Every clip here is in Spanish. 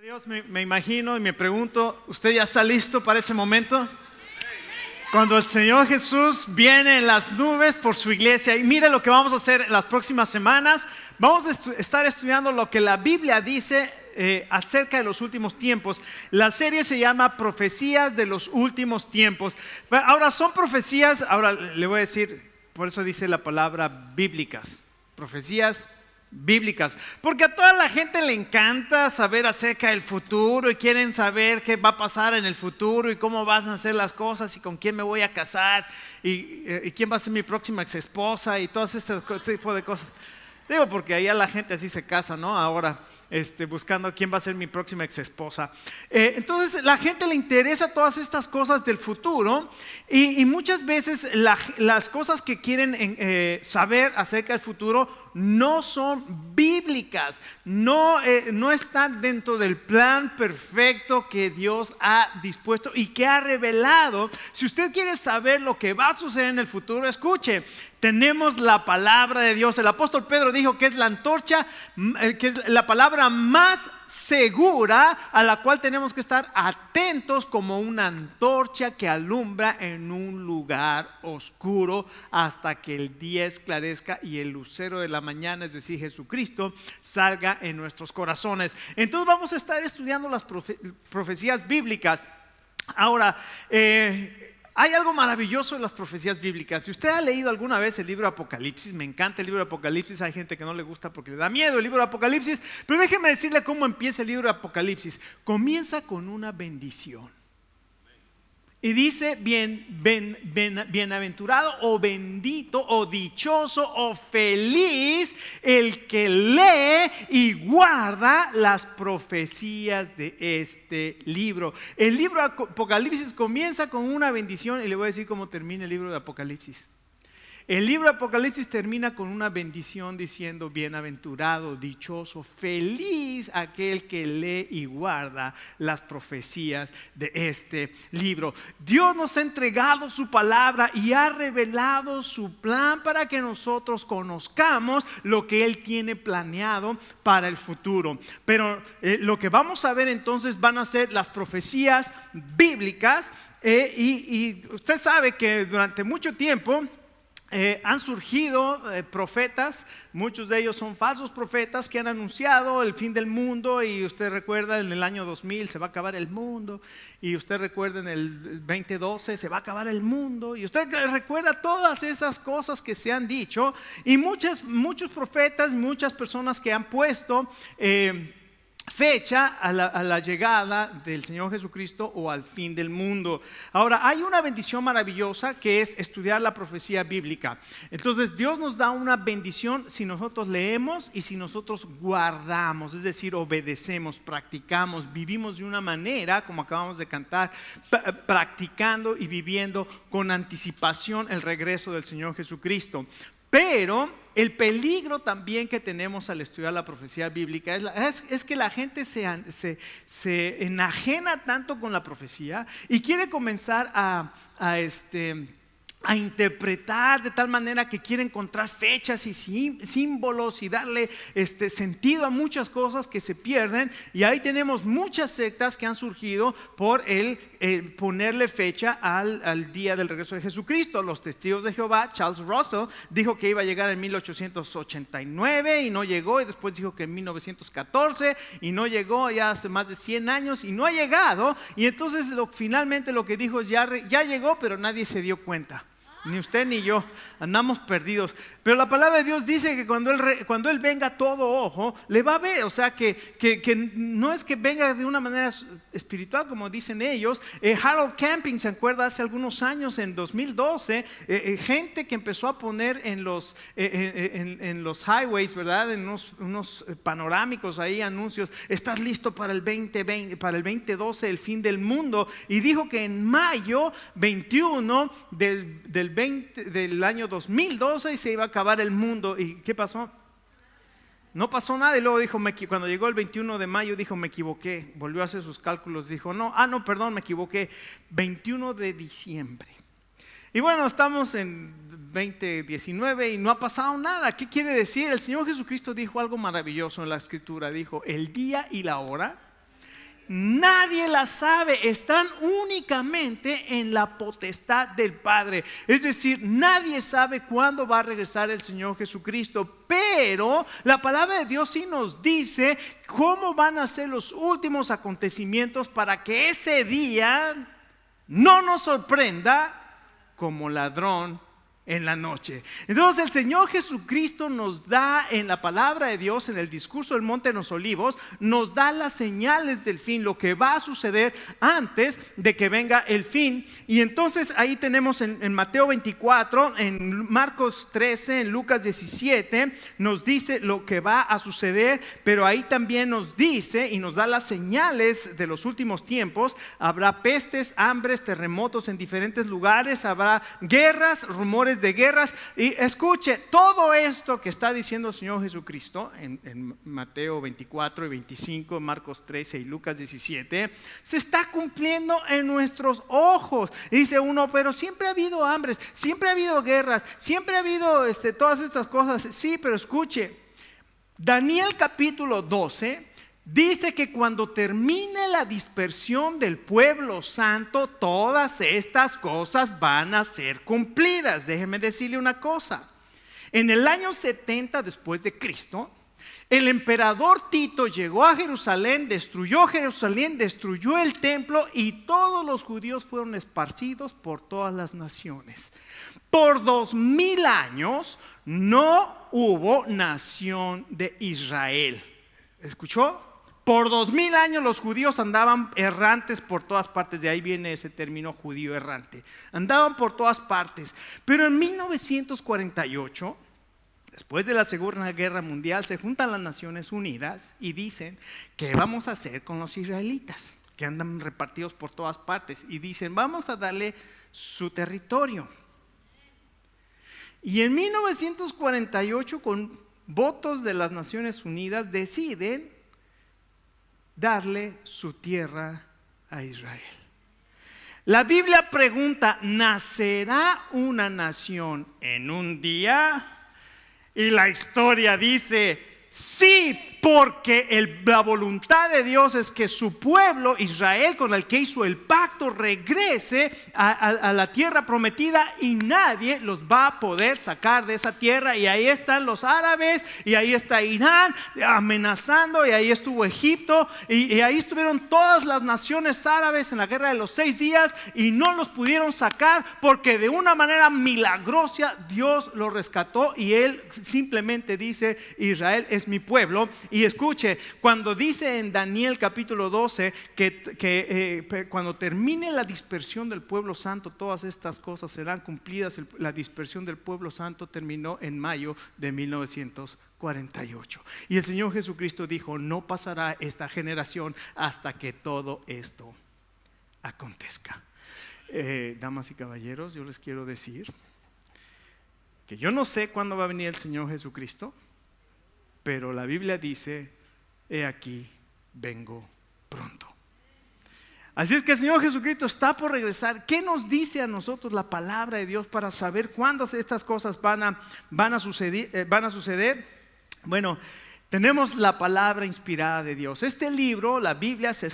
Dios, me imagino y me pregunto, ¿usted ya está listo para ese momento? Cuando el Señor Jesús viene en las nubes por su iglesia. Y mire lo que vamos a hacer en las próximas semanas. Vamos a estar estudiando lo que la Biblia dice acerca de los últimos tiempos. La serie se llama Profecías de los últimos tiempos. Ahora son profecías, ahora le voy a decir, por eso dice la palabra bíblicas. Profecías bíblicas, porque a toda la gente le encanta saber acerca del futuro y quieren saber qué va a pasar en el futuro y cómo van a ser las cosas y con quién me voy a casar y quién va a ser mi próxima ex esposa y todo este tipo de cosas. Digo, porque allá la gente así se casa, ¿no? Ahora buscando quién va a ser mi próxima ex esposa. Entonces la gente le interesa todas estas cosas del futuro y muchas veces las cosas que quieren saber acerca del futuro no son bíblicas, no están dentro del plan perfecto que Dios ha dispuesto y que ha revelado. Si usted quiere saber lo que va a suceder en el futuro, escuche. Tenemos la palabra de Dios. El apóstol Pedro dijo que es la antorcha, que es la palabra más segura a la cual tenemos que estar atentos, como una antorcha que alumbra en un lugar oscuro hasta que el día esclarezca y el lucero de la mañana, es decir, Jesucristo, salga en nuestros corazones. Entonces vamos a estar estudiando las profecías bíblicas. Ahora, hay algo maravilloso en las profecías bíblicas. Si usted ha leído alguna vez el libro de Apocalipsis, me encanta el libro de Apocalipsis. Hay gente que no le gusta porque le da miedo el libro de Apocalipsis, pero déjeme decirle cómo empieza el libro de Apocalipsis. Comienza con una bendición y dice bienaventurado o bendito o dichoso o feliz el que lee y guarda las profecías de este libro. El libro de Apocalipsis comienza con una bendición y le voy a decir cómo termina el libro de Apocalipsis. El libro de Apocalipsis termina con una bendición diciendo bienaventurado, dichoso, feliz aquel que lee y guarda las profecías de este libro. Dios nos ha entregado su palabra y ha revelado su plan para que nosotros conozcamos lo que Él tiene planeado para el futuro. Pero lo que vamos a ver entonces van a ser las profecías bíblicas y usted sabe que durante mucho tiempo han surgido profetas, muchos de ellos son falsos profetas que han anunciado el fin del mundo. Y usted recuerda en el año 2000 se va a acabar el mundo, y usted recuerda en el 2012 se va a acabar el mundo, y usted recuerda todas esas cosas que se han dicho. Y muchos profetas, muchas personas que han puesto fecha a la llegada del Señor Jesucristo o al fin del mundo. Ahora, hay una bendición maravillosa que es estudiar la profecía bíblica. Entonces Dios nos da una bendición si nosotros leemos y si nosotros guardamos, es decir, obedecemos, practicamos, vivimos de una manera, como acabamos de cantar, practicando y viviendo con anticipación el regreso del Señor Jesucristo. Pero el peligro también que tenemos al estudiar la profecía bíblica es que la gente se enajena tanto con la profecía y quiere comenzar a interpretar de tal manera que quiere encontrar fechas y símbolos y darle sentido a muchas cosas que se pierden. Y ahí tenemos muchas sectas que han surgido por ponerle fecha al día del regreso de Jesucristo. Los Testigos de Jehová, Charles Russell, dijo que iba a llegar en 1889 y no llegó, y después dijo que en 1914 y no llegó, ya hace más de 100 años y no ha llegado. Y entonces finalmente lo que dijo es ya llegó, pero nadie se dio cuenta. Ni usted ni yo, andamos perdidos. Pero la palabra de Dios dice que cuando Él venga, todo ojo le va a ver. O sea que no es que venga de una manera espiritual como dicen ellos. Harold Camping, ¿se acuerda? Hace algunos años, en 2012, gente que empezó a poner en los highways, ¿verdad? En unos panorámicos ahí, anuncios: estás listo para el 2020, para el 2012, el fin del mundo. Y dijo que en mayo 21 del año 2012 se iba a acabar el mundo. ¿Y qué pasó? No pasó nada. Y luego dijo, cuando llegó el 21 de mayo, dijo: me equivoqué. Volvió a hacer sus cálculos, dijo: perdón, me equivoqué, 21 de diciembre. Y bueno, estamos en 2019 y no ha pasado nada. ¿Qué quiere decir? El Señor Jesucristo dijo algo maravilloso en la Escritura. Dijo: el día y la hora nadie las sabe, están únicamente en la potestad del Padre. Es decir, nadie sabe cuándo va a regresar el Señor Jesucristo, pero la palabra de Dios sí nos dice cómo van a ser los últimos acontecimientos para que ese día no nos sorprenda como ladrón en la noche. Entonces el Señor Jesucristo nos da en la palabra de Dios, en el discurso del Monte de los Olivos, nos da las señales del fin, lo que va a suceder antes de que venga el fin. Y entonces ahí tenemos en Mateo 24, en Marcos 13, en Lucas 17, nos dice lo que va a suceder, pero ahí también nos dice y nos da las señales de los últimos tiempos. Habrá pestes, hambres, terremotos en diferentes lugares, habrá guerras, rumores de guerras. Y escuche, todo esto que está diciendo el Señor Jesucristo en Mateo 24 y 25, Marcos 13 y Lucas 17, se está cumpliendo en nuestros ojos. Y dice uno, pero siempre ha habido hambres, siempre ha habido guerras, siempre ha habido todas estas cosas. Sí, pero escuche, Daniel capítulo 12 dice que cuando termine la dispersión del pueblo santo, todas estas cosas van a ser cumplidas. Déjeme decirle una cosa. En el año 70 después de Cristo, el emperador Tito llegó a Jerusalén, destruyó el templo y todos los judíos fueron esparcidos por todas las naciones. Por 2000 años no hubo nación de Israel. ¿Escuchó? Por 2000 años los judíos andaban errantes por todas partes. De ahí viene ese término judío errante. Andaban por todas partes. Pero en 1948, después de la Segunda Guerra Mundial, se juntan las Naciones Unidas y dicen, ¿qué vamos a hacer con los israelitas? Que andan repartidos por todas partes. Y dicen, vamos a darle su territorio. Y en 1948, con votos de las Naciones Unidas, deciden darle su tierra a Israel. La Biblia pregunta, ¿nacerá una nación en un día? Y la historia dice, sí, porque la voluntad de Dios es que su pueblo, Israel, con el que hizo el pacto, regrese a la tierra prometida y nadie los va a poder sacar de esa tierra. Y ahí están los árabes, y ahí está Irán amenazando, y ahí estuvo Egipto, y ahí estuvieron todas las naciones árabes en la guerra de los 6 días y no los pudieron sacar porque de una manera milagrosa Dios los rescató y Él simplemente dice, Israel es mi pueblo. Y escuche, cuando dice en Daniel capítulo 12 que cuando termine la dispersión del pueblo santo, todas estas cosas serán cumplidas. La dispersión del pueblo santo terminó en mayo de 1948. Y el Señor Jesucristo dijo, no pasará esta generación hasta que todo esto acontezca. Damas y caballeros, yo les quiero decir que yo no sé cuándo va a venir el Señor Jesucristo, pero la Biblia dice, he aquí, vengo pronto. Así es que el Señor Jesucristo está por regresar. ¿Qué nos dice a nosotros la palabra de Dios para saber cuándo estas cosas van a suceder? Bueno, tenemos la palabra inspirada de Dios. Este libro, la Biblia, se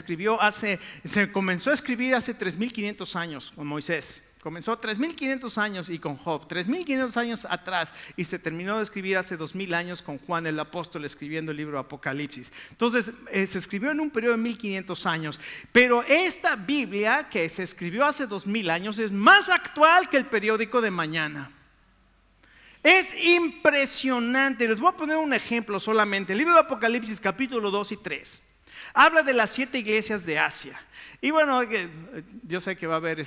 comenzó a escribir hace 3,500 años con Moisés. Comenzó 3,500 años y con Job, 3,500 años atrás, y se terminó de escribir hace 2,000 años con Juan el apóstol escribiendo el libro Apocalipsis. Entonces se escribió en un periodo de 1,500 años, pero esta Biblia que se escribió hace 2,000 años es más actual que el periódico de mañana. Es impresionante. Les voy a poner un ejemplo solamente. El libro de Apocalipsis capítulo 2 y 3 habla de las 7 iglesias de Asia. Y bueno, yo sé que va a haber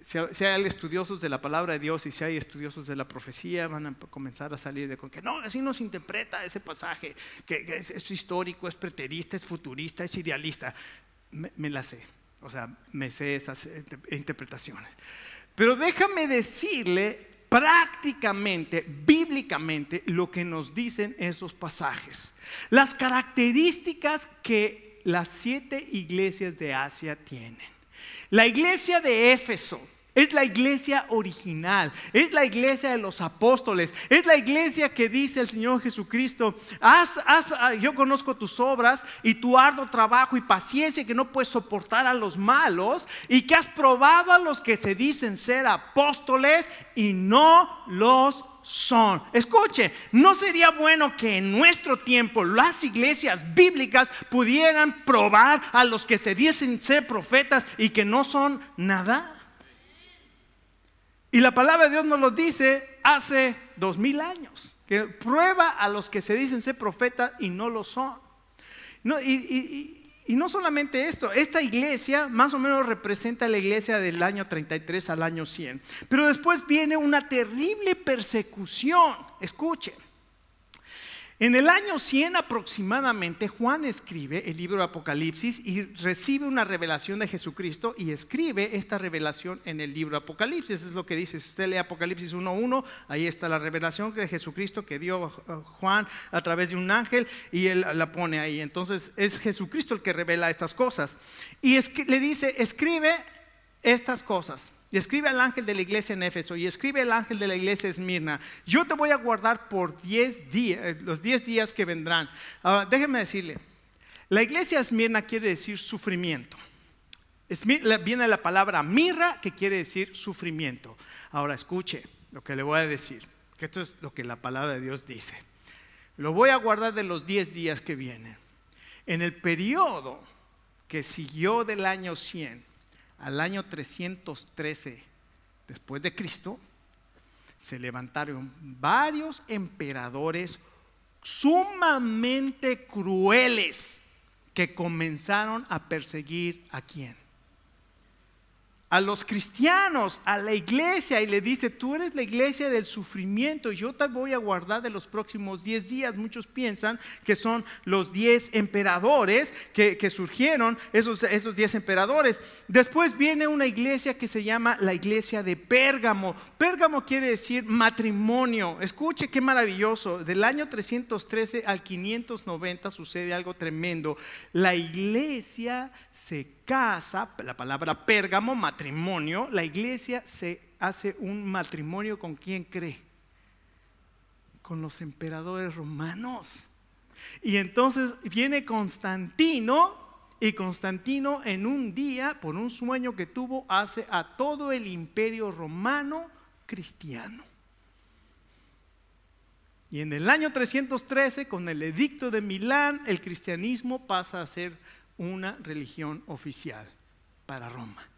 si hay estudiosos de la palabra de Dios y si hay estudiosos de la profecía, van a comenzar a salir con que no, así no se interpreta ese pasaje, que es histórico, es preterista, es futurista, es idealista. Me la sé, o sea, me sé esas interpretaciones. Pero déjame decirle prácticamente, bíblicamente, lo que nos dicen esos pasajes. Las características que las 7 iglesias de Asia tienen. La iglesia de Éfeso Es la iglesia original, es la iglesia de los apóstoles, es la iglesia que dice el Señor Jesucristo: yo conozco tus obras y tu arduo trabajo y paciencia, que no puedes soportar a los malos, y que has probado a los que se dicen ser apóstoles y no los son. Escuche, ¿no sería bueno que en nuestro tiempo las iglesias bíblicas pudieran probar a los que se dicen ser profetas y que no son nada? Y la palabra de Dios nos lo dice hace 2000 años, que prueba a los que se dicen ser profetas y no lo son. Y no solamente esto, esta iglesia más o menos representa la iglesia del año 33 al año 100. Pero después viene una terrible persecución. Escuchen. En el año 100 aproximadamente, Juan escribe el libro de Apocalipsis y recibe una revelación de Jesucristo y escribe esta revelación en el libro de Apocalipsis. Eso es lo que dice. Si usted lee Apocalipsis 1:1, ahí está la revelación de Jesucristo que dio Juan a través de un ángel, y él la pone ahí. Entonces es Jesucristo el que revela estas cosas. Y le dice: escribe estas cosas. Y escribe al ángel de la iglesia en Éfeso, y escribe al ángel de la iglesia en Esmirna: yo te voy a guardar por 10 días, los 10 días que vendrán. Ahora, déjeme decirle, la iglesia Esmirna quiere decir sufrimiento. Viene la palabra mirra, que quiere decir sufrimiento. Ahora escuche lo que le voy a decir, que esto es lo que la palabra de Dios dice. Lo voy a guardar de los 10 días que vienen. En el periodo que siguió del año 100 al año 313 después de Cristo, se levantaron varios emperadores sumamente crueles que comenzaron a perseguir ¿a quién? A los cristianos, a la iglesia, y le dice: tú eres la iglesia del sufrimiento, y yo te voy a guardar de los próximos 10 días. Muchos piensan que son los 10 emperadores que surgieron, esos 10 emperadores. Después viene una iglesia que se llama la iglesia de Pérgamo. Pérgamo quiere decir matrimonio. Escuche qué maravilloso. Del año 313 al 590 sucede algo tremendo. La iglesia se casa, la palabra Pérgamo, matrimonio. La iglesia se hace un matrimonio ¿con quién cree? Con los emperadores romanos. Y entonces viene Constantino, y Constantino en un día, por un sueño que tuvo, hace a todo el imperio romano cristiano. Y en el año 313, con el edicto de Milán, el cristianismo pasa a ser una religión oficial para Roma.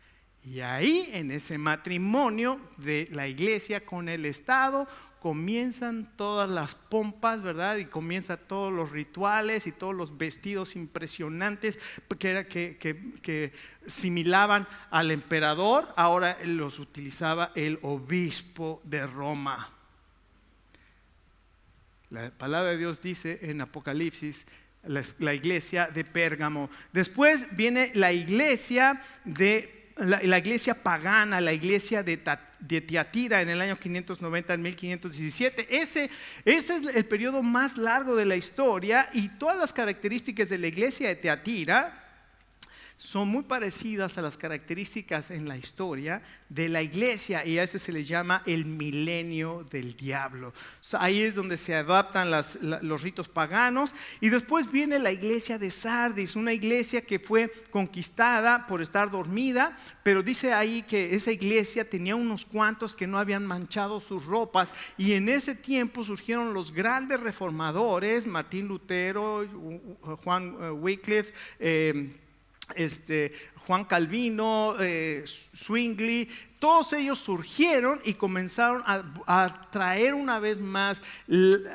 Y ahí, en ese matrimonio de la iglesia con el Estado, comienzan todas las pompas, ¿verdad? Y comienzan todos los rituales y todos los vestidos impresionantes que similaban al emperador. Ahora los utilizaba el obispo de Roma. La palabra de Dios dice en Apocalipsis: la iglesia de Pérgamo. Después viene la iglesia la iglesia pagana, la iglesia de Tiatira, en el año 590 al 1517. Ese es el periodo más largo de la historia, y todas las características de la iglesia de Tiatira son muy parecidas a las características en la historia de la iglesia, y a ese se le llama el milenio del diablo. Ahí es donde se adaptan los ritos paganos. Y después viene la iglesia de Sardis, una iglesia que fue conquistada por estar dormida, pero dice ahí que esa iglesia tenía unos cuantos que no habían manchado sus ropas, y en ese tiempo surgieron los grandes reformadores: Martín Lutero, Juan Wycliffe, Juan Calvino, Zwingli. Todos ellos surgieron y comenzaron a traer una vez más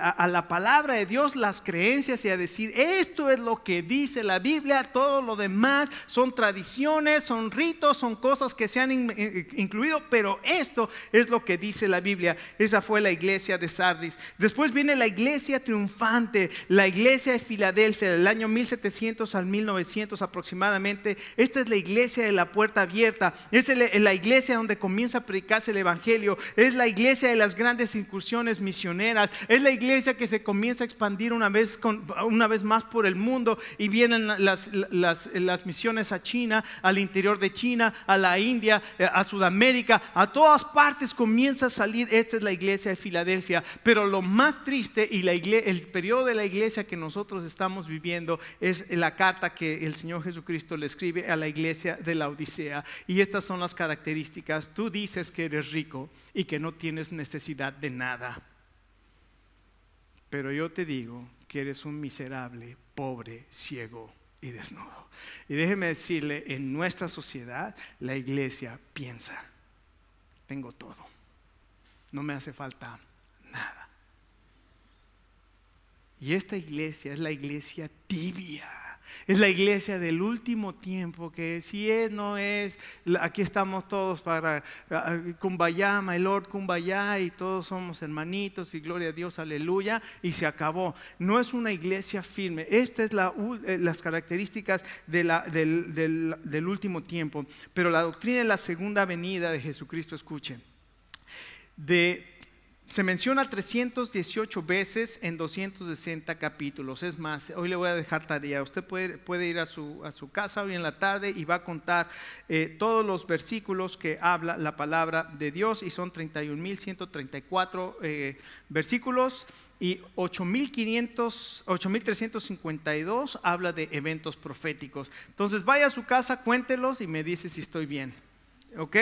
a la palabra de Dios las creencias, y a decir: esto es lo que dice la Biblia, todo lo demás son tradiciones, son ritos, son cosas que se han incluido, pero esto es lo que dice la Biblia. Esa fue la iglesia de Sardis. Después viene la iglesia triunfante, la iglesia de Filadelfia, del año 1700 al 1900 aproximadamente. Esta es la iglesia de la puerta abierta, es la iglesia donde comienza a predicarse el evangelio, es la iglesia de las grandes incursiones misioneras, es la iglesia que se comienza a expandir una vez más por el mundo, y vienen las misiones a China, al interior de China, a la India, a Sudamérica, a todas partes comienza a salir. Esta es la iglesia de Filadelfia. Pero lo más triste y el periodo de la iglesia que nosotros estamos viviendo es la carta que el Señor Jesucristo le escribe a la iglesia de la Odisea. Y estas son las características. Tú dices que eres rico y que no tienes necesidad de nada, pero yo te digo que eres un miserable, pobre, ciego y desnudo. Y déjeme decirle, en nuestra sociedad la iglesia piensa: tengo todo, no me hace falta nada. Y esta iglesia es la iglesia tibia, es la iglesia del último tiempo, que si es, no es, aquí estamos todos para Kumbaya, my Lord, Kumbaya, y todos somos hermanitos y gloria a Dios, aleluya, y se acabó. No es una iglesia firme. Estas es las características del último tiempo. Pero la doctrina de la segunda venida de Jesucristo, escuchen, se menciona 318 veces en 260 capítulos. Es más, hoy le voy a dejar tarea. Usted puede ir a su casa hoy en la tarde y va a contar todos los versículos que habla la palabra de Dios, y son 31,134 versículos, y 8,352 habla de eventos proféticos. Entonces vaya a su casa, cuéntelos y me dice si estoy bien. ¿Ok?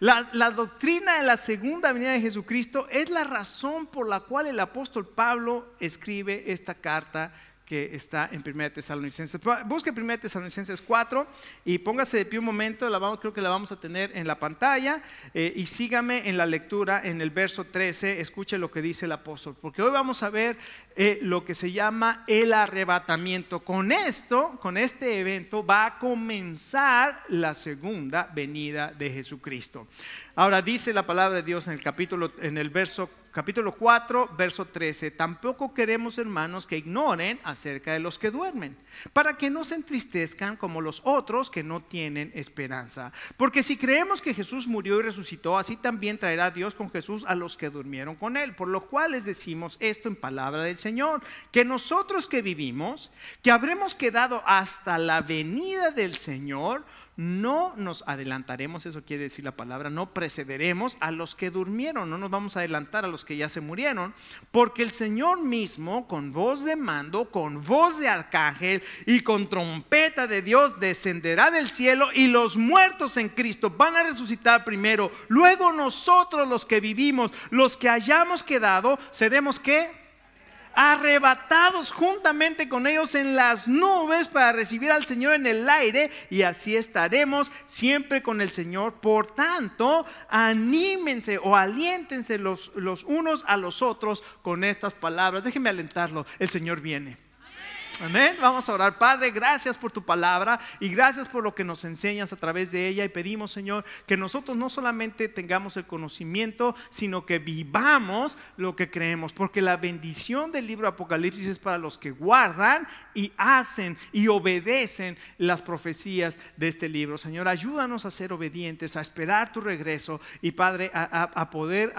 La doctrina de la segunda venida de Jesucristo es la razón por la cual el apóstol Pablo escribe esta carta que está en 1 Tesalonicenses. Busque 1 Tesalonicenses 4 y póngase de pie un momento. Creo que la vamos a tener en la pantalla, y sígame en la lectura en el verso 13. Escuche lo que dice el apóstol, porque hoy vamos a ver lo que se llama el arrebatamiento. Con este evento va a comenzar la segunda venida de Jesucristo. Ahora dice la palabra de Dios en el capítulo 4, verso 13: tampoco queremos, hermanos, que ignoren acerca de los que duermen, para que no se entristezcan como los otros que no tienen esperanza. Porque si creemos que Jesús murió y resucitó, así también traerá Dios con Jesús a los que durmieron con él. Por lo cual les decimos esto en palabra del Señor, que nosotros que vivimos, que habremos quedado hasta la venida del Señor, no nos adelantaremos. Eso quiere decir la palabra, no precederemos a los que durmieron. No nos vamos a adelantar a los que ya se murieron, porque el Señor mismo, con voz de mando, con voz de arcángel y con trompeta de Dios, descenderá del cielo, y los muertos en Cristo van a resucitar primero. Luego nosotros, los que vivimos, los que hayamos quedado, seremos ¿qué? Arrebatados juntamente con ellos en las nubes para recibir al Señor en el aire, y así estaremos siempre con el Señor. Por tanto, anímense o aliéntense los unos a los otros con estas palabras. Déjenme alentarlo, el Señor viene. Amén. Vamos a orar. Padre, gracias por tu palabra y gracias por lo que nos enseñas a través de ella, y pedimos, Señor, que nosotros no solamente tengamos el conocimiento, sino que vivamos lo que creemos, porque la bendición del libro de Apocalipsis es para los que guardan y hacen y obedecen las profecías de este libro. Señor, ayúdanos a ser obedientes, a esperar tu regreso, y Padre, a poder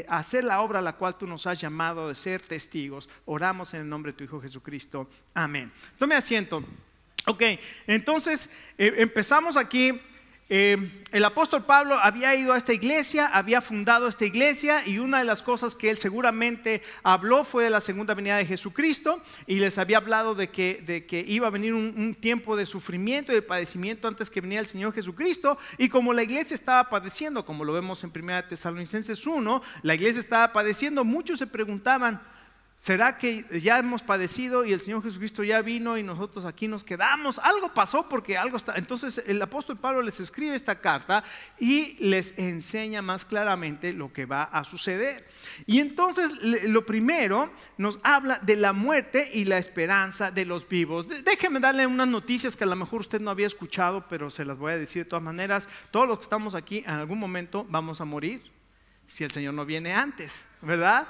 hacer la obra a la cual tú nos has llamado, de ser testigos. Oramos en el nombre de tu Hijo Jesucristo. Amén. Tome asiento. Ok, entonces empezamos aquí. El apóstol Pablo había ido a esta iglesia, había fundado esta iglesia, y una de las cosas que él seguramente habló fue de la segunda venida de Jesucristo, y les había hablado de que iba a venir un tiempo de sufrimiento y de padecimiento antes que viniera el Señor Jesucristo. Y como la iglesia estaba padeciendo, como lo vemos en 1 Tesalonicenses 1, la iglesia estaba padeciendo, muchos se preguntaban: ¿será que ya hemos padecido y el Señor Jesucristo ya vino y nosotros aquí nos quedamos? Algo pasó, porque algo está. Entonces el apóstol Pablo les escribe esta carta y les enseña más claramente lo que va a suceder. Y entonces lo primero nos habla de la muerte y la esperanza de los vivos. Déjeme darle unas noticias que a lo mejor usted no había escuchado, pero se las voy a decir de todas maneras. Todos los que estamos aquí en algún momento vamos a morir, si el Señor no viene antes, ¿verdad?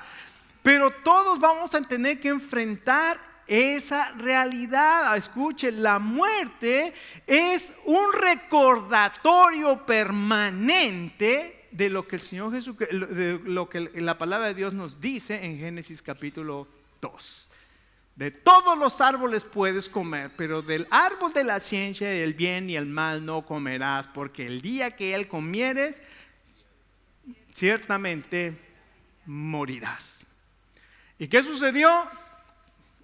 Pero todos vamos a tener que enfrentar esa realidad. Escuche, la muerte es un recordatorio permanente de lo que el Señor Jesús, de lo que la palabra de Dios nos dice en Génesis capítulo 2. De todos los árboles puedes comer, pero del árbol de la ciencia del bien y el mal no comerás, porque el día que él comieres, ciertamente morirás. ¿Y qué sucedió?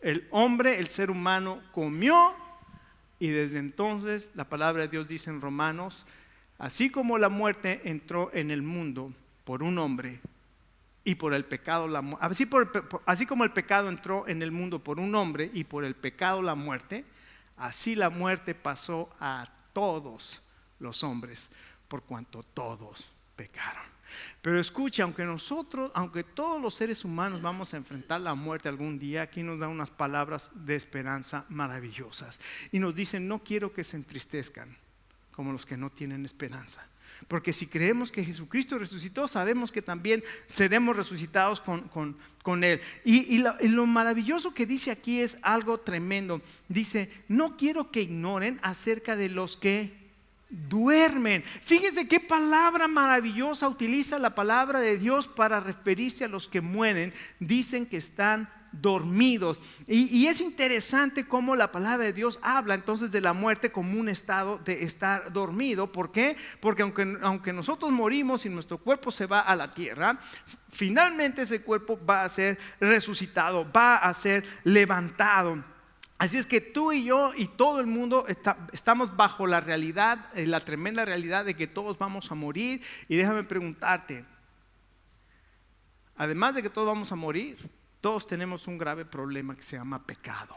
El hombre, el ser humano, comió, y desde entonces la palabra de Dios dice en Romanos: así como la muerte entró en el mundo por un hombre, y por el pecado así como el pecado entró en el mundo por un hombre y por el pecado la muerte, así la muerte pasó a todos los hombres, por cuanto todos pecaron. Pero escucha, aunque todos los seres humanos vamos a enfrentar la muerte algún día, aquí nos da unas palabras de esperanza maravillosas y nos dicen: no quiero que se entristezcan como los que no tienen esperanza. Porque si creemos que Jesucristo resucitó, sabemos que también seremos resucitados con Él. Y lo maravilloso que dice aquí es algo tremendo. Dice: no quiero que ignoren acerca de los que duermen. Fíjense qué palabra maravillosa utiliza la palabra de Dios para referirse a los que mueren. Dicen que están dormidos. Y es interesante cómo la palabra de Dios habla entonces de la muerte como un estado de estar dormido. ¿Por qué? Porque aunque nosotros morimos y nuestro cuerpo se va a la tierra, finalmente ese cuerpo va a ser resucitado, va a ser levantado. Así es que tú y yo y todo el mundo estamos bajo la realidad, la tremenda realidad de que todos vamos a morir. Y déjame preguntarte, además de que todos vamos a morir, todos tenemos un grave problema que se llama pecado,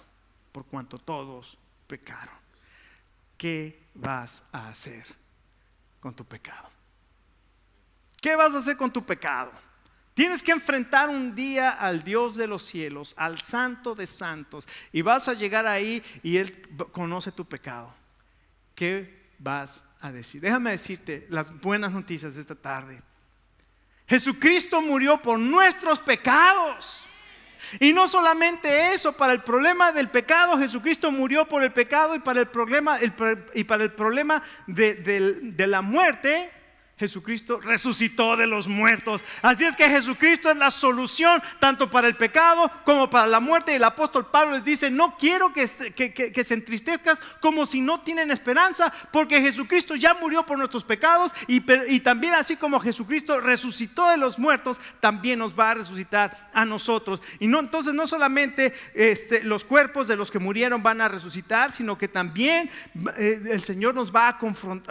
por cuanto todos pecaron. ¿Qué vas a hacer con tu pecado? ¿Qué vas a hacer con tu pecado? Tienes que enfrentar un día al Dios de los cielos, al Santo de Santos, y vas a llegar ahí y Él conoce tu pecado. ¿Qué vas a decir? Déjame decirte las buenas noticias de esta tarde. Jesucristo murió por nuestros pecados. Y no solamente eso, para el problema del pecado, Jesucristo murió por el pecado, y para el problema de la muerte, Jesucristo resucitó de los muertos. Así es que Jesucristo es la solución tanto para el pecado como para la muerte. Y el apóstol Pablo les dice: no quiero que se entristezcan como si no tienen esperanza, porque Jesucristo ya murió por nuestros pecados, y también así como Jesucristo resucitó de los muertos, también nos va a resucitar a nosotros. Y entonces no solamente los cuerpos de los que murieron van a resucitar, sino que también el Señor nos va a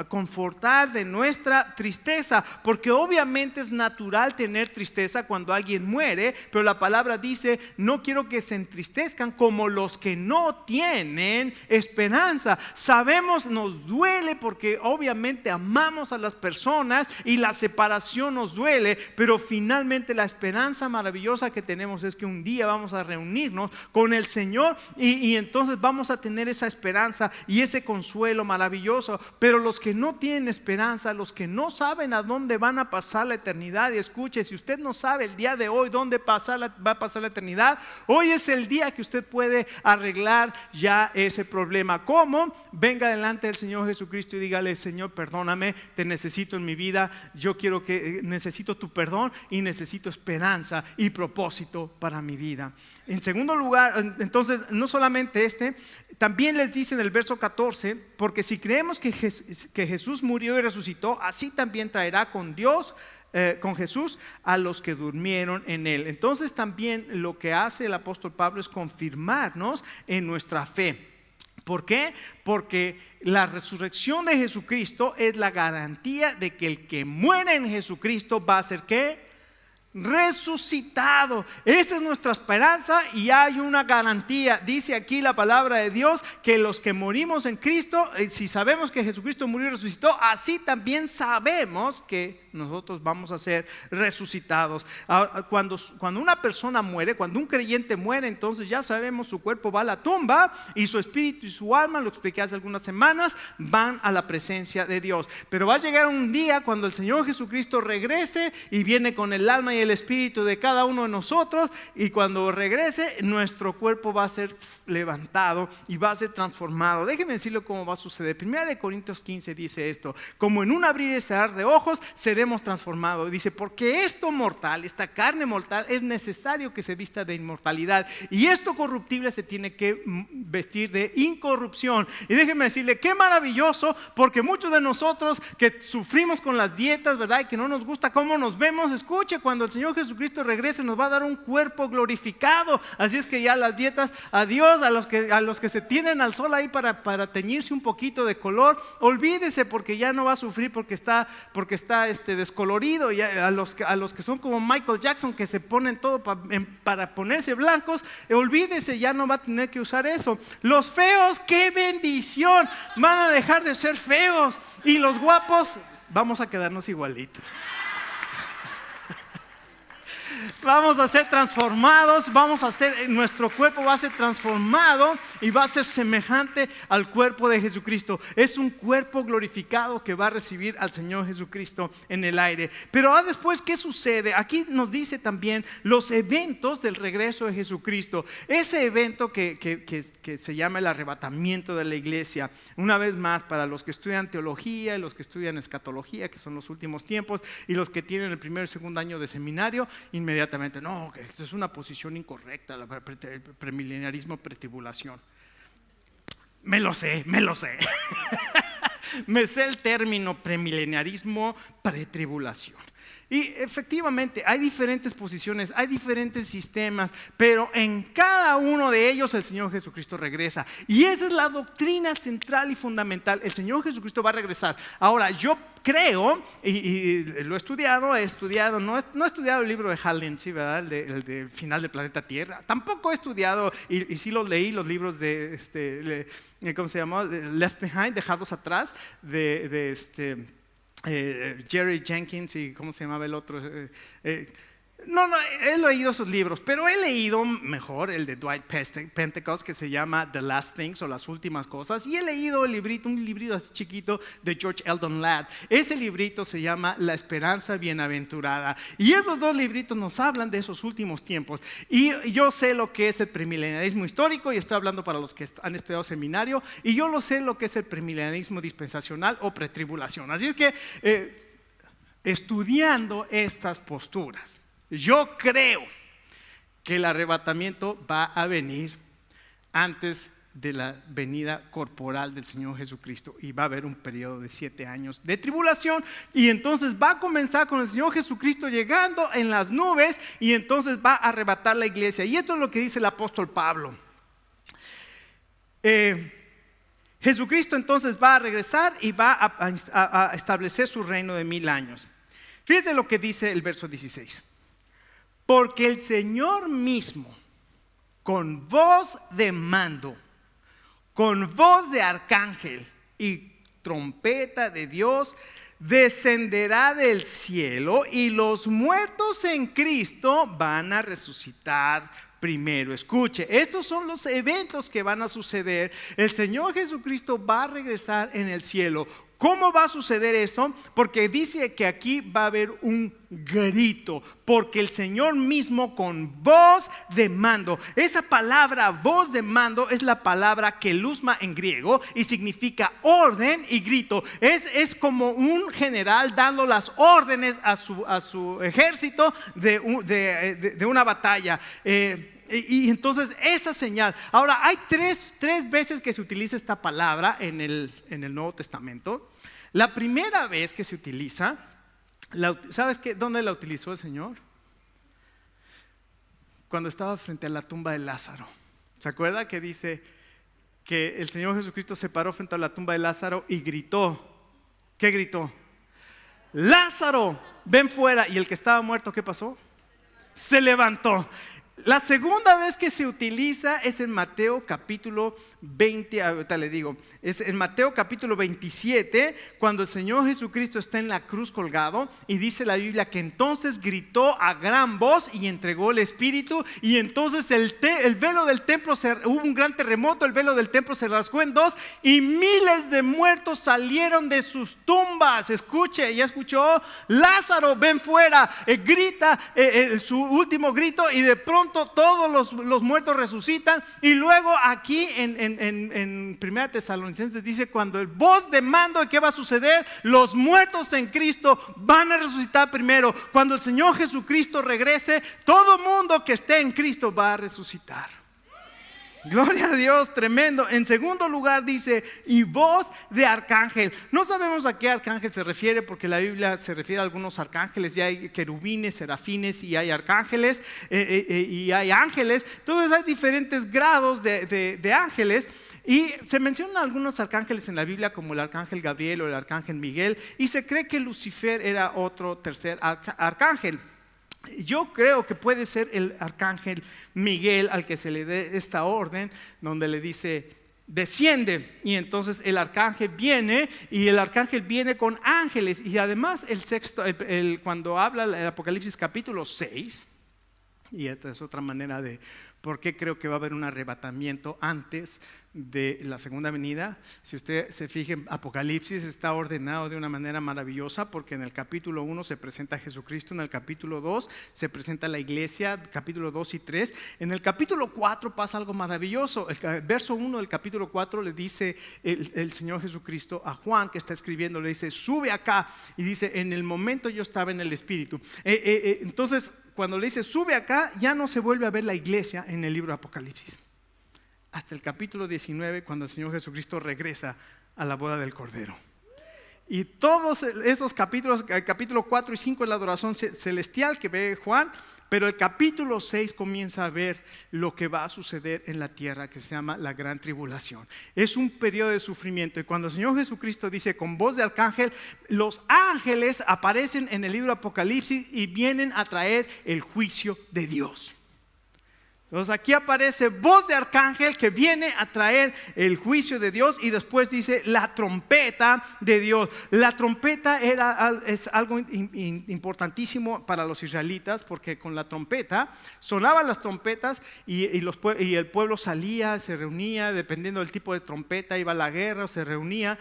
confortar de nuestra tristeza, porque obviamente es natural tener tristeza cuando alguien muere, pero la palabra dice: no quiero que se entristezcan como los que no tienen esperanza. Sabemos, nos duele porque obviamente amamos a las personas y la separación nos duele, pero finalmente la esperanza maravillosa que tenemos es que un día vamos a reunirnos con el Señor, y entonces vamos a tener esa esperanza y ese consuelo maravilloso. Pero los que no tienen esperanza, los que no saben a dónde van a pasar la eternidad, y escuche, si usted no sabe el día de hoy dónde va a pasar la eternidad, hoy es el día que usted puede arreglar ya ese problema. ¿Cómo? Venga delante del Señor Jesucristo y dígale: Señor, perdóname, te necesito en mi vida, necesito tu perdón y necesito esperanza y propósito para mi vida. En segundo lugar, entonces, no solamente también les dice en el verso 14: porque si creemos que Jesús murió y resucitó, así también traerá con Jesús a los que durmieron en Él. Entonces también lo que hace el apóstol Pablo es confirmarnos en nuestra fe. ¿Por qué? Porque la resurrección de Jesucristo es la garantía de que el que muere en Jesucristo va a ser ¿qué? Resucitado. Esa es nuestra esperanza, y hay una garantía. Dice aquí la palabra de Dios que los que morimos en Cristo, si sabemos que Jesucristo murió y resucitó, así también sabemos que nosotros vamos a ser resucitados. Cuando una persona muere, cuando un creyente muere, entonces ya sabemos, su cuerpo va a la tumba y su espíritu y su alma, lo expliqué hace algunas semanas, van a la presencia de Dios. Pero va a llegar un día cuando el Señor Jesucristo regrese y viene con el alma y el espíritu de cada uno de nosotros, y cuando regrese nuestro cuerpo va a ser levantado y va a ser transformado. Déjenme decirle cómo va a suceder. 1 Corintios 15 dice esto: como en un abrir y cerrar de ojos seremos transformados. Dice, porque esto mortal, esta carne mortal, es necesario que se vista de inmortalidad, y esto corruptible se tiene que vestir de incorrupción. Y déjenme decirle, qué maravilloso, porque muchos de nosotros que sufrimos con las dietas, ¿verdad?, y que no nos gusta cómo nos vemos, escuche, cuando el Señor Jesucristo regrese nos va a dar un cuerpo glorificado. Así es que ya las dietas, adiós a los que se tienen al sol ahí para teñirse un poquito de color, olvídese, porque ya no va a sufrir porque está descolorido. Y a los que son como Michael Jackson, que se ponen todo para ponerse blancos, olvídese, ya no va a tener que usar eso. Los feos, qué bendición, van a dejar de ser feos, y los guapos vamos a quedarnos igualitos. Vamos a ser transformados, nuestro cuerpo va a ser transformado y va a ser semejante al cuerpo de Jesucristo. Es un cuerpo glorificado que va a recibir al Señor Jesucristo en el aire. Pero después, ¿qué sucede? Aquí nos dice también los eventos del regreso de Jesucristo. Ese evento que se llama el arrebatamiento de la iglesia. Una vez más, para los que estudian teología y los que estudian escatología, que son los últimos tiempos, y los que tienen el primer y segundo año de seminario, inmediatamente, no, que esto es una posición incorrecta, el premileniarismo, pretribulación. Me lo sé. Me sé el término premileniarismo, pretribulación. Y efectivamente hay diferentes posiciones, hay diferentes sistemas, pero en cada uno de ellos el Señor Jesucristo regresa. Y esa es la doctrina central y fundamental. El Señor Jesucristo va a regresar. Ahora, yo creo, y lo he estudiado, no he estudiado el libro de Hal Lindsey, ¿verdad? El de Final del Planeta Tierra. Tampoco he estudiado, y sí los leí, los libros de, ¿cómo se llama? Left Behind, Dejados Atrás, Jerry Jenkins, y ¿cómo se llamaba el otro? No, he leído esos libros, pero he leído mejor el de Dwight Pentecost, que se llama The Last Things, o Las Últimas Cosas, y he leído un librito así chiquito de George Eldon Ladd. Ese librito se llama La Esperanza Bienaventurada, y esos dos libritos nos hablan de esos últimos tiempos. Y yo sé lo que es el premileniarismo histórico, y estoy hablando para los que han estudiado seminario, y yo lo sé lo que es el premileniarismo dispensacional o pretribulación. Así es que estudiando estas posturas, yo creo que el arrebatamiento va a venir antes de la venida corporal del Señor Jesucristo, y va a haber un periodo de 7 años de tribulación, y entonces va a comenzar con el Señor Jesucristo llegando en las nubes, y entonces va a arrebatar la iglesia. Y esto es lo que dice el apóstol Pablo. Jesucristo entonces va a regresar y va a establecer su reino de 1000 años. Fíjense lo que dice el verso 16. Porque el Señor mismo, con voz de mando, con voz de arcángel y trompeta de Dios, descenderá del cielo, y los muertos en Cristo van a resucitar primero. Escuche, estos son los eventos que van a suceder. El Señor Jesucristo va a regresar en el cielo. ¿Cómo va a suceder eso? Porque dice que aquí va a haber un grito, porque el Señor mismo con voz de mando. Esa palabra voz de mando es la palabra kelusma en griego, y significa orden y grito. Es como un general dando las órdenes a su ejército de una batalla. Y entonces esa señal. Ahora, hay tres veces que se utiliza esta palabra en el Nuevo Testamento. La primera vez que se utiliza, ¿sabes dónde la utilizó el Señor? Cuando estaba frente a la tumba de Lázaro. ¿Se acuerda que dice que el Señor Jesucristo se paró frente a la tumba de Lázaro y gritó? ¿Qué gritó? Lázaro, ven fuera. Y el que estaba muerto, ¿qué pasó? Se levantó. La segunda vez que se utiliza es en Mateo capítulo 20, ahorita le digo, es en Mateo capítulo 27, cuando el Señor Jesucristo está en la cruz colgado, y dice la Biblia que entonces gritó a gran voz y entregó el Espíritu, y entonces el velo del templo, hubo un gran terremoto, el velo del templo se rasgó en dos, y miles de muertos salieron de sus tumbas. Escuche, ya escuchó, Lázaro, ven fuera, grita su último grito, y de pronto todos los muertos resucitan. Y luego aquí en 1 Tesalonicenses dice, cuando el voz de mando, ¿qué va a suceder? Los muertos en Cristo van a resucitar primero. Cuando el Señor Jesucristo regrese, todo mundo que esté en Cristo va a resucitar. Gloria a Dios, tremendo. En segundo lugar dice, y voz de arcángel. No sabemos a qué arcángel se refiere, porque la Biblia se refiere a algunos arcángeles. Ya hay querubines, serafines, y hay arcángeles, y hay ángeles. Entonces hay diferentes grados de ángeles. Y se mencionan algunos arcángeles en la Biblia, como el arcángel Gabriel o el arcángel Miguel. Y se cree que Lucifer era otro tercer arcángel. Yo creo que puede ser el arcángel Miguel al que se le dé esta orden, donde le dice, desciende. Y entonces el arcángel viene, y el arcángel viene con ángeles. Y además cuando habla el Apocalipsis capítulo 6, y esta es otra manera de por qué creo que va a haber un arrebatamiento antes de la segunda venida. Si usted se fija en Apocalipsis, está ordenado de una manera maravillosa, porque en el capítulo 1 se presenta a Jesucristo, en el capítulo 2 se presenta la iglesia, capítulo 2 y 3. En el capítulo 4 pasa algo maravilloso. El verso 1 del capítulo 4 le dice el Señor Jesucristo a Juan, que está escribiendo, le dice, sube acá, y dice, en el momento yo estaba en el Espíritu. Entonces, cuando le dice sube acá, ya no se vuelve a ver la iglesia en el libro de Apocalipsis, hasta el capítulo 19, cuando el Señor Jesucristo regresa a la boda del Cordero. Y todos esos capítulos, el capítulo 4 y 5 es la adoración celestial que ve Juan, pero el capítulo 6 comienza a ver lo que va a suceder en la tierra, que se llama la gran tribulación. Es un periodo de sufrimiento, y cuando el Señor Jesucristo dice con voz de arcángel, los ángeles aparecen en el libro de Apocalipsis y vienen a traer el juicio de Dios. Entonces aquí aparece voz de arcángel que viene a traer el juicio de Dios, y después dice la trompeta de Dios. La trompeta es algo importantísimo para los israelitas, porque con la trompeta sonaban las trompetas y el pueblo salía, se reunía, dependiendo del tipo de trompeta, iba a la guerra o se reunía.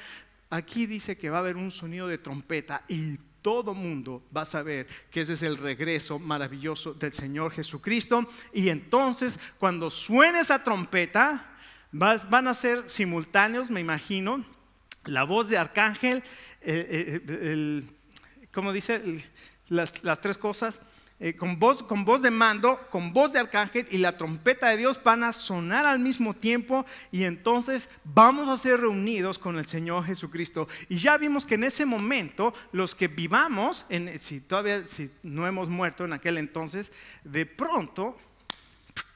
Aquí dice que va a haber un sonido de trompeta, y todo mundo va a saber que ese es el regreso maravilloso del Señor Jesucristo. Y entonces, cuando suene esa trompeta, van a ser simultáneos, me imagino, la voz de arcángel, ¿cómo dice? Las tres cosas. Con voz de mando, con voz de arcángel y la trompeta de Dios van a sonar al mismo tiempo, y entonces vamos a ser reunidos con el Señor Jesucristo. Y ya vimos que en ese momento los que vivamos, si no hemos muerto en aquel entonces, de pronto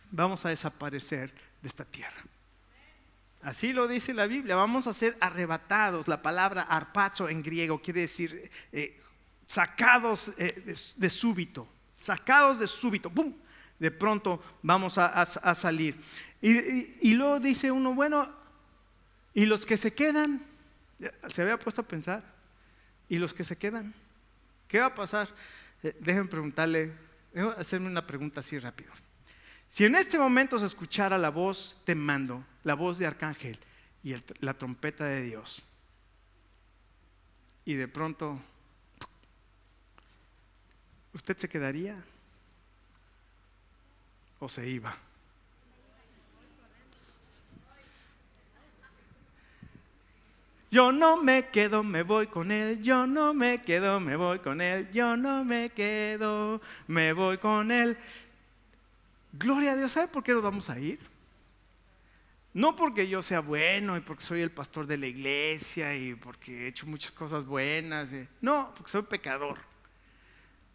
vamos a desaparecer de esta tierra. Así lo dice la Biblia, vamos a ser arrebatados. La palabra arpazo en griego quiere decir sacados de súbito. Sacados de súbito, ¡pum! De pronto vamos a salir. Y luego dice uno, bueno, ¿y los que se quedan? ¿Se había puesto a pensar? ¿Y los que se quedan? ¿Qué va a pasar? Déjenme preguntarle, déjenme hacerme una pregunta así rápido. Si en este momento se escuchara la voz de mando, la voz de arcángel y la trompeta de Dios, y de pronto, ¿usted se quedaría o se iba? Yo no me quedo, me voy con él. Yo no me quedo, me voy con él. Yo no me quedo, me voy con él. Gloria a Dios. ¿Sabe por qué nos vamos a ir? No porque yo sea bueno y porque soy el pastor de la iglesia y porque he hecho muchas cosas buenas. No, porque soy pecador.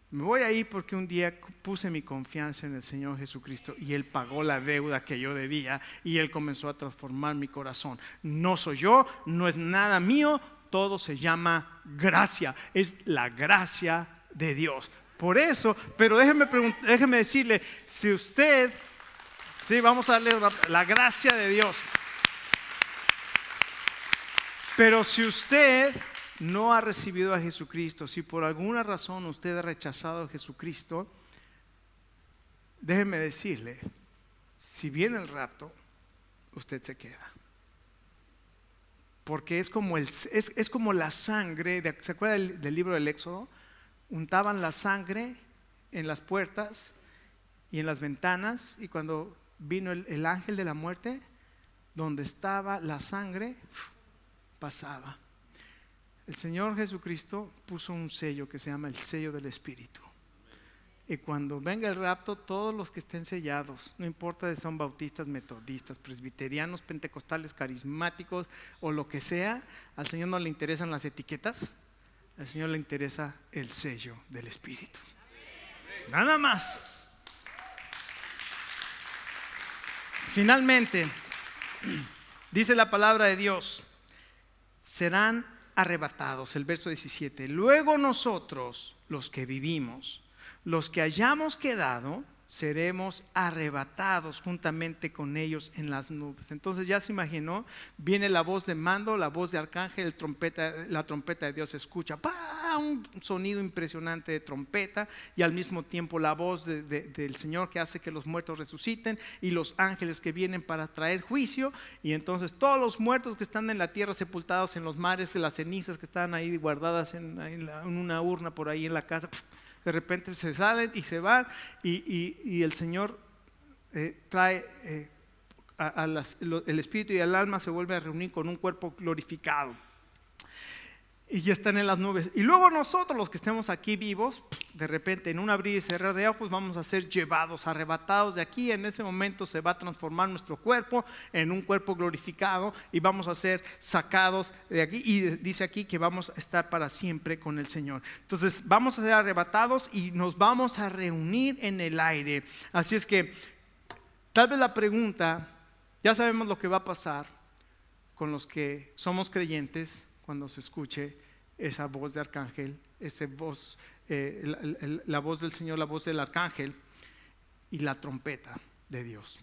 Me voy a ir porque un día puse mi confianza en el Señor Jesucristo, y Él pagó la deuda que yo debía, y Él comenzó a transformar mi corazón. No soy yo, no es nada mío, todo se llama gracia. Es la gracia de Dios. Por eso, pero déjeme decirle, si usted, sí, vamos a darle la gracia de Dios. Pero si usted no ha recibido a Jesucristo, si por alguna razón usted ha rechazado a Jesucristo, déjeme decirle, si viene el rapto, usted se queda. Porque es como la sangre, ¿se acuerda del libro del Éxodo? Untaban la sangre en las puertas y en las ventanas, y cuando vino el ángel de la muerte, donde estaba la sangre, pasaba. El Señor Jesucristo puso un sello que se llama el sello del Espíritu. Y cuando venga el rapto, todos los que estén sellados, no importa si son bautistas, metodistas, presbiterianos, pentecostales, carismáticos o lo que sea, al Señor no le interesan las etiquetas, al Señor le interesa el sello del Espíritu. Nada más. Finalmente, dice la palabra de Dios, serán arrebatados, el verso 17. Luego nosotros, los que vivimos, los que hayamos quedado, seremos arrebatados juntamente con ellos en las nubes. Entonces ya se imaginó, viene la voz de mando, la voz de arcángel, la trompeta de Dios se escucha, ¡pah! Un sonido impresionante de trompeta, y al mismo tiempo la voz del Señor que hace que los muertos resuciten, y los ángeles que vienen para traer juicio. Y entonces todos los muertos que están en la tierra, sepultados en los mares, las cenizas que están ahí guardadas en una urna por ahí en la casa, de repente se salen y se van, y el Señor trae el espíritu y el alma se vuelve a reunir con un cuerpo glorificado, y ya están en las nubes. Y luego nosotros, los que estemos aquí vivos, de repente en un abrir y cerrar de ojos vamos a ser llevados, arrebatados de aquí. En ese momento se va a transformar nuestro cuerpo en un cuerpo glorificado, y vamos a ser sacados de aquí, y dice aquí que vamos a estar para siempre con el Señor. Entonces vamos a ser arrebatados y nos vamos a reunir en el aire. Así es que tal vez la pregunta, ya sabemos lo que va a pasar con los que somos creyentes cuando se escuche esa voz de arcángel, esa voz, la voz del Señor, la voz del arcángel y la trompeta de Dios.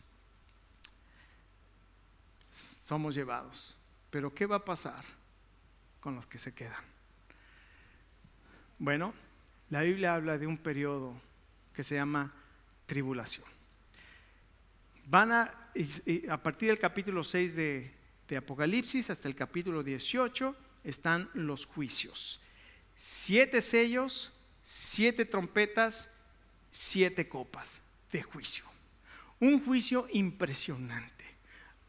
Somos llevados. Pero ¿qué va a pasar con los que se quedan? Bueno, la Biblia habla de un periodo que se llama tribulación. A partir del capítulo 6 de Apocalipsis hasta el capítulo 18 están los juicios. 7 sellos, 7 trompetas, 7 copas de juicio. Un juicio impresionante.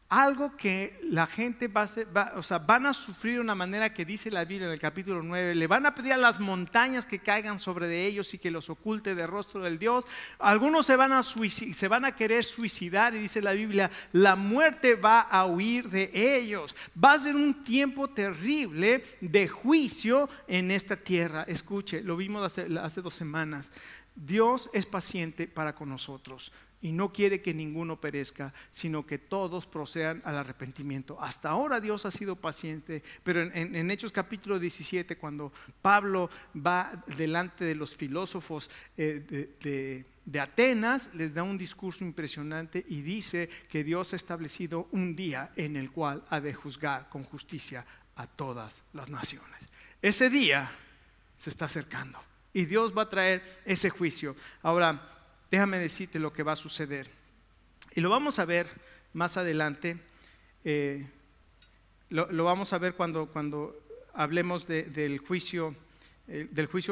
Algo que la gente van a sufrir de una manera que dice la Biblia en el capítulo 9. Le van a pedir a las montañas que caigan sobre de ellos y que los oculte del rostro del Dios. Algunos se van a querer suicidar, y dice la Biblia, la muerte va a huir de ellos. Va a ser un tiempo terrible de juicio en esta tierra. Escuche, lo vimos hace 2 semanas. Dios es paciente para con nosotros y no quiere que ninguno perezca, sino que todos procedan al arrepentimiento. Hasta ahora Dios ha sido paciente, pero en Hechos capítulo 17, cuando Pablo va delante de los filósofos de Atenas, les da un discurso impresionante y dice que Dios ha establecido un día en el cual ha de juzgar con justicia a todas las naciones. Ese día se está acercando y Dios va a traer ese juicio. Ahora, déjame decirte lo que va a suceder, y lo vamos a ver más adelante. Lo vamos a ver cuando hablemos del juicio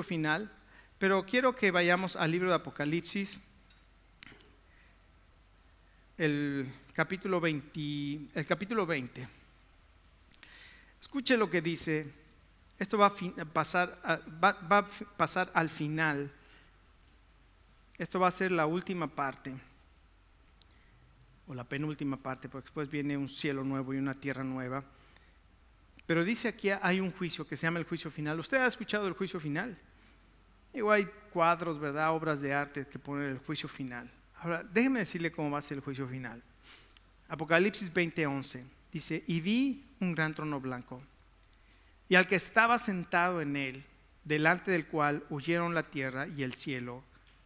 final. Pero quiero que vayamos al libro de Apocalipsis, el capítulo 20. Escuche lo que dice. Esto va a pasar al final. Esto va a ser la última parte, o la penúltima parte, porque después viene un cielo nuevo y una tierra nueva. Pero dice aquí hay un juicio que se llama el juicio final. ¿Usted ha escuchado el juicio final? Igual hay cuadros, ¿verdad? Obras de arte que ponen el juicio final. Ahora, déjeme decirle cómo va a ser el juicio final. Apocalipsis 20:11 dice: y vi un gran trono blanco, y al que estaba sentado en él, delante del cual huyeron la tierra y el cielo,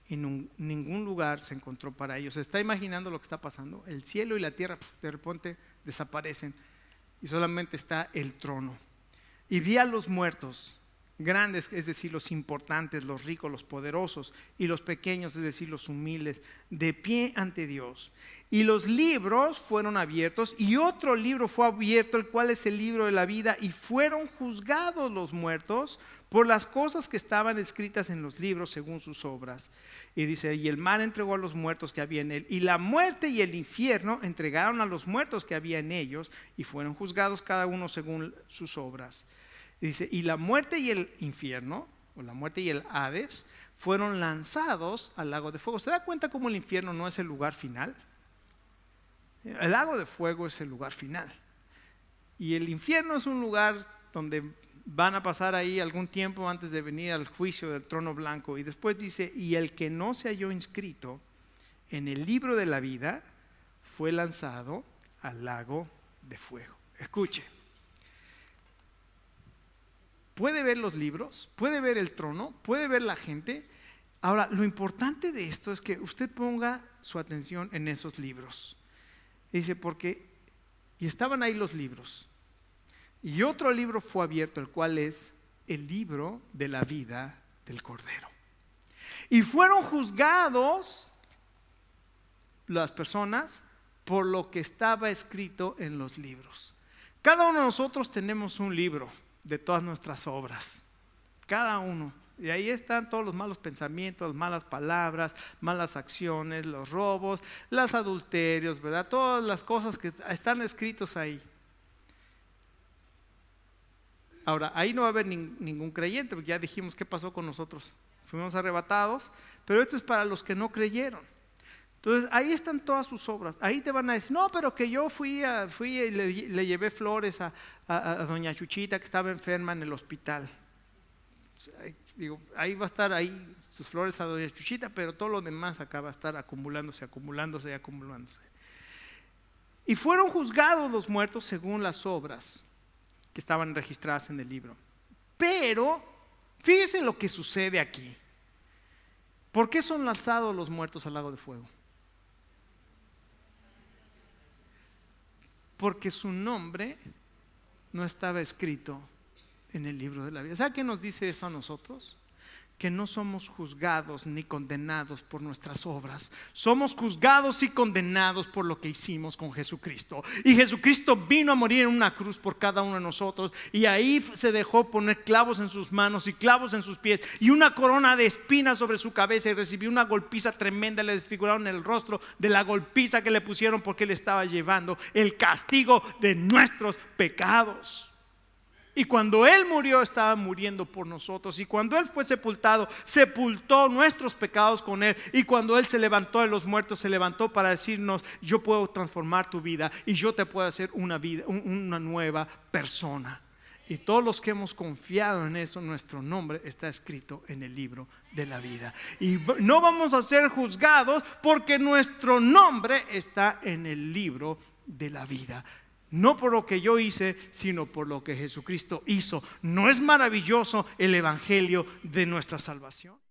y ningún lugar se encontró para ellos. ¿Se está imaginando lo que está pasando? El cielo y la tierra de repente desaparecen y solamente está el trono. Y vi a los muertos, grandes, es decir, los importantes, los ricos, los poderosos, y los pequeños, es decir, los humildes, de pie ante Dios. Y los libros fueron abiertos, y otro libro fue abierto, el cual es el libro de la vida, y fueron juzgados los muertos por las cosas que estaban escritas en los libros según sus obras. Y dice, y el mar entregó a los muertos que había en él, y la muerte y el infierno entregaron a los muertos que había en ellos, y fueron juzgados cada uno según sus obras. Y dice, y la muerte y el infierno, o la muerte y el Hades, fueron lanzados al lago de fuego. ¿Se da cuenta cómo el infierno no es el lugar final? El lago de fuego es el lugar final. Y el infierno es un lugar donde van a pasar ahí algún tiempo antes de venir al juicio del trono blanco. Y después dice, y el que no se halló inscrito en el libro de la vida fue lanzado al lago de fuego. Escuche. Puede ver los libros, puede ver el trono, puede ver la gente. Ahora, lo importante de esto es que usted ponga su atención en esos libros. Dice, y estaban ahí los libros. Y otro libro fue abierto, el cual es el libro de la vida del Cordero. Y fueron juzgados las personas por lo que estaba escrito en los libros. Cada uno de nosotros tenemos un libro de todas nuestras obras, cada uno, y ahí están todos los malos pensamientos, malas palabras, malas acciones, los robos, los adulterios, ¿verdad? Todas las cosas que están escritos ahí. Ahora, ahí no va a haber ningún creyente, porque ya dijimos qué pasó con nosotros, fuimos arrebatados, pero esto es para los que no creyeron. Entonces ahí están todas sus obras. Ahí te van a decir, no, pero que yo fui y le llevé flores a doña Chuchita que estaba enferma en el hospital. Digo, ahí va a estar ahí tus flores a doña Chuchita, pero todo lo demás acá va a estar acumulándose. Y fueron juzgados los muertos según las obras que estaban registradas en el libro. Pero fíjese lo que sucede aquí. ¿Por qué son lanzados los muertos al lago de fuego? Porque su nombre no estaba escrito en el libro de la vida. ¿Sabe qué nos dice eso a nosotros? Que no somos juzgados ni condenados por nuestras obras. Somos juzgados y condenados por lo que hicimos con Jesucristo. Y Jesucristo vino a morir en una cruz por cada uno de nosotros. Y ahí se dejó poner clavos en sus manos y clavos en sus pies. Y una corona de espinas sobre su cabeza. Y recibió una golpiza tremenda. Le desfiguraron el rostro de la golpiza que le pusieron porque él estaba llevando el castigo de nuestros pecados. Y cuando Él murió, estaba muriendo por nosotros. Y cuando Él fue sepultado, sepultó nuestros pecados con Él. Y cuando Él se levantó de los muertos, se levantó para decirnos, yo puedo transformar tu vida y yo te puedo hacer una nueva persona. Y todos los que hemos confiado en eso, nuestro nombre está escrito en el libro de la vida. Y no vamos a ser juzgados porque nuestro nombre está en el libro de la vida. No por lo que yo hice, sino por lo que Jesucristo hizo. ¿No es maravilloso el evangelio de nuestra salvación?